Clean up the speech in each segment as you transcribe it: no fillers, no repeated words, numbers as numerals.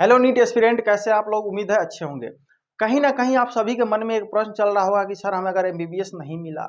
Hello NEET aspirant, कैसे आप लोग? उम्मीद है अच्छे होंगे। कहीं ना कहीं आप सभी के मन में एक प्रश्न चल रहा होगा कि सर हमें अगर एमबीबीएस नहीं मिला,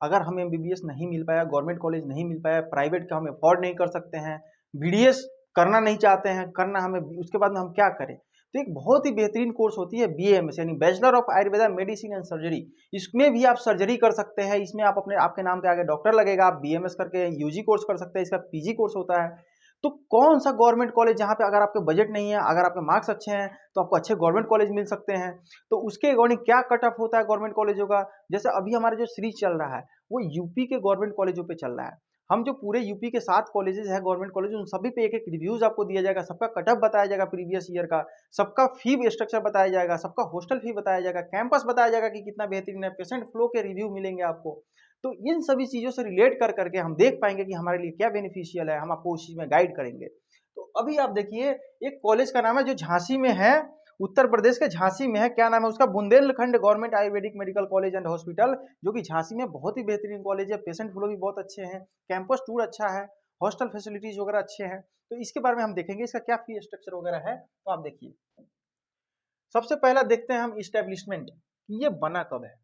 अगर हमें एमबीबीएस नहीं मिल पाया, गवर्नमेंट कॉलेज नहीं मिल पाया, प्राइवेट का हम अफोर्ड नहीं कर सकते हैं, बीडीएस करना नहीं चाहते हैं, करना हमें, उसके बाद में हम क्या करें? तो एक बहुत ही बेहतरीन कोर्स होती है बीएएमएस यानी bachelor of Ayurveda medicine and surgery. इसमें भी आप सर्जरी कर सकते हैं। इसमें आप अपने आपके नाम के आगे डॉक्टर लगेगा। आप बीएमएस करके यूजी कोर्स कर सकते हैं, इसका पीजी कोर्स होता है। तो कौन सा गवर्नमेंट कॉलेज जहाँ पे अगर आपके बजट नहीं है, अगर आपके मार्क्स अच्छे हैं, तो आपको अच्छे गवर्नमेंट कॉलेज मिल सकते हैं। तो उसके अकॉर्डिंग क्या कट ऑफ होता है गवर्नमेंट कॉलेजों का? जैसे अभी हमारा जो सीरीज चल रहा है वो यूपी के गवर्नमेंट कॉलेजों पे चल रहा है। हम जो पूरे यूपी के 7 कॉलेजेस है गवर्नमेंट कॉलेज, उन सभी पे एक एक रिव्यूज आपको दिया जाएगा, सबका कट ऑफ बताया जाएगा प्रीवियस ईयर का, सबका फी स्ट्रक्चर बताया जाएगा, सबका हॉस्टल फी बताया जाएगा, कैंपस बताया जाएगा कि कितना बेहतरीन है, पेशेंट फ्लो के रिव्यू मिलेंगे आपको। तो इन सभी चीजों से रिलेट कर करके हम देख पाएंगे कि हमारे लिए क्या बेनिफिशियल है, हम आपको उस चीज में गाइड करेंगे। तो अभी आप देखिए, एक कॉलेज का नाम है जो झांसी में है, उत्तर प्रदेश के झांसी में है। क्या नाम है उसका? Bundelkhand government Ayurvedic medical college and hospital, जो कि झांसी में बहुत ही बेहतरीन कॉलेज है। पेशेंट फ्लो भी बहुत अच्छे हैं, कैंपस टूर अच्छा है, हॉस्टल फैसिलिटीज वगैरह अच्छे हैं। तो इसके बारे में हम देखेंगे, इसका क्या फी स्ट्रक्चर वगैरह है। तो आप देखिए, सबसे पहला देखते हैं हम इस्टेब्लिशमेंट, ये बना कब है।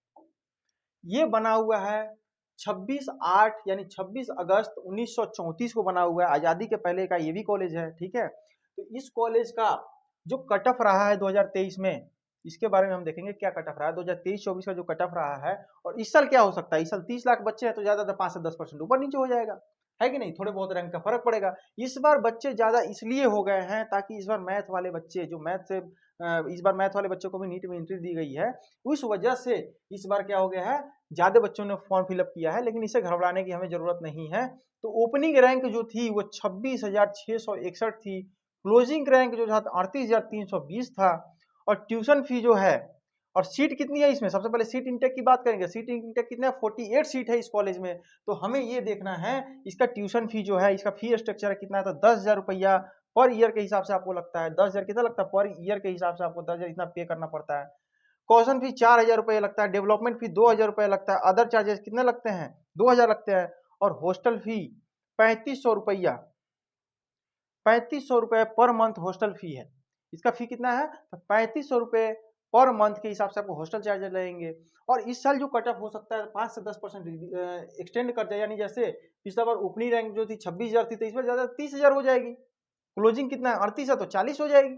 ये बना हुआ है 26/8 यानी 26 अगस्त 1934 को बना हुआ है। आजादी के पहले का ये भी कॉलेज है, ठीक है। तो इस कॉलेज का जो कट ऑफ रहा है 2023 में, इसके बारे में हम देखेंगे क्या कट ऑफ रहा है 2023-24 का जो कट ऑफ रहा है। और इस साल क्या हो सकता है? इस साल 30 लाख बच्चे हैं तो ज्यादा 5 से 10% ऊपर नीचे हो जाएगा, है कि नहीं? थोड़े बहुत रैंक का फर्क पड़ेगा। इस बार बच्चे ज्यादा इसलिए हो गए हैं ताकि इस बार मैथ वाले बच्चे जो मैथ से इस बार मैथ वाले बच्चों को भी नीट में एंट्री दी गई है, उस वजह से इस बार क्या हो गया है, ज्यादा बच्चों ने फॉर्म फिलअप किया है। लेकिन इसे घबराने की हमें जरूरत नहीं है। तो ओपनिंग रैंक जो थी वो 26,661 थी, क्लोजिंग रैंक जो था 38,320 था। और ट्यूशन फी जो है, और सीट कितनी है इसमें, सबसे पहले सीट इंटेक की बात करेंगे। सीट इंटेक कितना है? 48 सीट है इस कॉलेज में। तो हमें ये देखना है इसका ट्यूशन फी जो है, इसका फी स्ट्रक्चर है कितना है। तो 10,000 रुपया पर ईयर के हिसाब से आपको लगता है। 10,000 कितना लगता है पर ईयर के हिसाब से? आपको 10,000 इतना पे करना पड़ता है। कॉशन फी 4,000 रुपये लगता है, डेवलपमेंट फी 2,000 रुपये लगता है, अदर चार्जेस कितने लगते हैं? 2,000 लगते हैं। और हॉस्टल फी 3500 रुपया, 3500 रुपये पर मंथ हॉस्टल फी है। इसका फी कितना है? तो 3500 रुपये पर मंथ के हिसाब से आपको हॉस्टल चार्जेस लगेंगे। और इस साल जो कट ऑफ हो सकता है 5 से 10% एक्सटेंड कर जाए, यानी जैसे पिछला बार ओपनिंग रैंक जो थी 26,000 थी, तो इस बार ज्यादा 30,000 हो जाएगी। क्लोजिंग कितना है? 38 है, तो 40 हो जाएगी।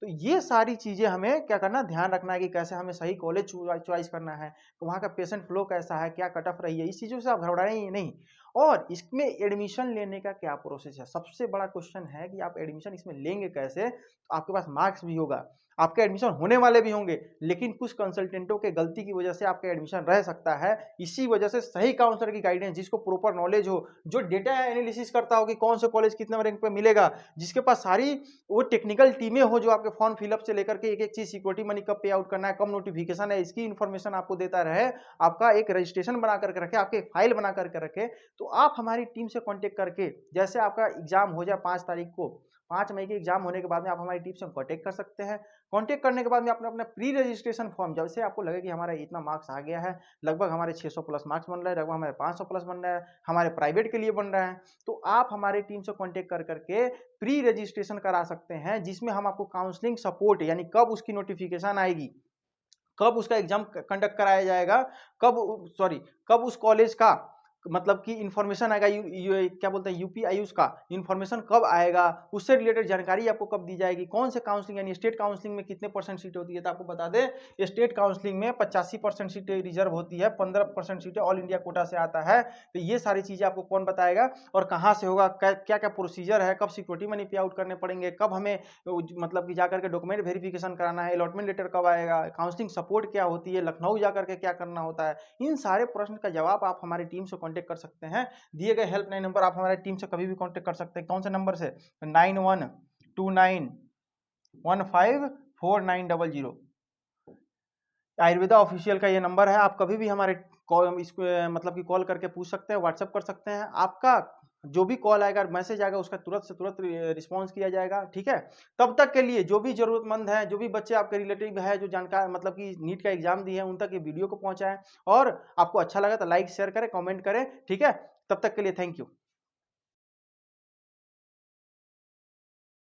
तो ये सारी चीजें हमें क्या करना, ध्यान रखना है कि कैसे हमें सही कॉलेज चॉइस करना है, तो वहाँ का पेशेंट फ्लो कैसा है, क्या कट ऑफ रही है, इस चीजों से आप घबराएं नहीं। और इसमें एडमिशन लेने का क्या प्रोसेस है, सबसे बड़ा क्वेश्चन है कि आप एडमिशन इसमें लेंगे कैसे। तो आपके पास मार्क्स भी होगा, आपके एडमिशन होने वाले भी होंगे, लेकिन कुछ कंसल्टेंटों के गलती की वजह से आपका एडमिशन रह सकता है। इसी वजह से सही काउंसलर की गाइडेंस, जिसको प्रॉपर नॉलेज हो, जो डेटा एनालिसिस करता हो कि कौन से कॉलेज कितने रैंक पे मिलेगा, जिसके पास सारी वो टेक्निकल टीमें हो, जो आपके फॉर्म फिलअप से लेकर के एक एक चीज, सिक्योरिटी मनी कब पे आउट करना है, कब नोटिफिकेशन है, इसकी इन्फॉर्मेशन आपको देता रहे, आपका एक रजिस्ट्रेशन बना करके रखे, आपके फाइल बना करके रखे। तो आप हमारी टीम से कांटेक्ट करके, जैसे आपका एग्जाम हो जाए 5 तारीख को, 5 मई के एग्जाम होने के बाद में आप हमारी टीम से कांटेक्ट कर सकते हैं। कांटेक्ट करने के बाद में अपना अपना प्री रजिस्ट्रेशन फॉर्म, जब से आपको लगे कि हमारा इतना मार्क्स आ गया है, लगभग हमारे 600 प्लस मार्क्स बन रहा है, लगभग हमारे 500 प्लस बन रहा है, हमारे प्राइवेट के लिए बन रहा है, तो आप हमारे टीम से कांटेक्ट कर करके प्री रजिस्ट्रेशन करा सकते हैं, जिसमें हम आपको काउंसलिंग सपोर्ट, यानी कब उसकी नोटिफिकेशन आएगी, कब उसका एग्जाम कंडक्ट कराया जाएगा, कब उस कॉलेज का मतलब कि इंफॉर्मेशन आएगा, क्या बोलते हैं यूपी आयुष का इंफॉर्मेशन कब आएगा, उससे रिलेटेड जानकारी आपको कब दी जाएगी, कौन से काउंसलिंग यानी स्टेट काउंसलिंग में कितने परसेंट सीट होती है। तो आपको बता दें, स्टेट काउंसलिंग में 85% सीटें रिजर्व होती है, 15% सीटें ऑल इंडिया कोटा से आता है। तो ये सारी चीजें आपको कौन बताएगा और कहाँ से होगा, क्या क्या प्रोसीजर है, कब सिक्योरिटी मनी पे आउट करने पड़ेंगे, कब हमें मतलब कि जाकर के डॉक्यूमेंट वेरिफिकेशन कराना है, अलॉटमेंट लेटर कब आएगा, काउंसलिंग सपोर्ट क्या होती है, लखनऊ जाकर के क्या करना होता है, इन सारे प्रश्न का जवाब आप हमारी टीम से कांटेक्ट कर सकते हैं। दिए गए हेल्पलाइन नंबर आप हमारी टीम से कभी भी कांटेक्ट कर सकते हैं। कौन से नंबर से? 9129154900। आयुर्वेदा ऑफिशियल का ये नंबर है। आप कभी भी हमारे कॉल इसको मतलब कि कॉल करके पूछ सकते हैं, व्हाट्सएप कर सकते हैं। आपका जो भी कॉल आएगा, मैसेज आएगा, उसका तुरंत से तुरंत रिस्पॉन्स किया जाएगा, ठीक है। तब तक के लिए जो भी जरूरतमंद है, जो भी बच्चे आपके रिलेटिव है, जो जानकार मतलब कि नीट का एग्जाम दिए हैं, उन तक ये वीडियो को पहुंचाएं। और आपको अच्छा लगा तो लाइक शेयर करें, कमेंट करें, ठीक है। तब तक के लिए थैंक यू।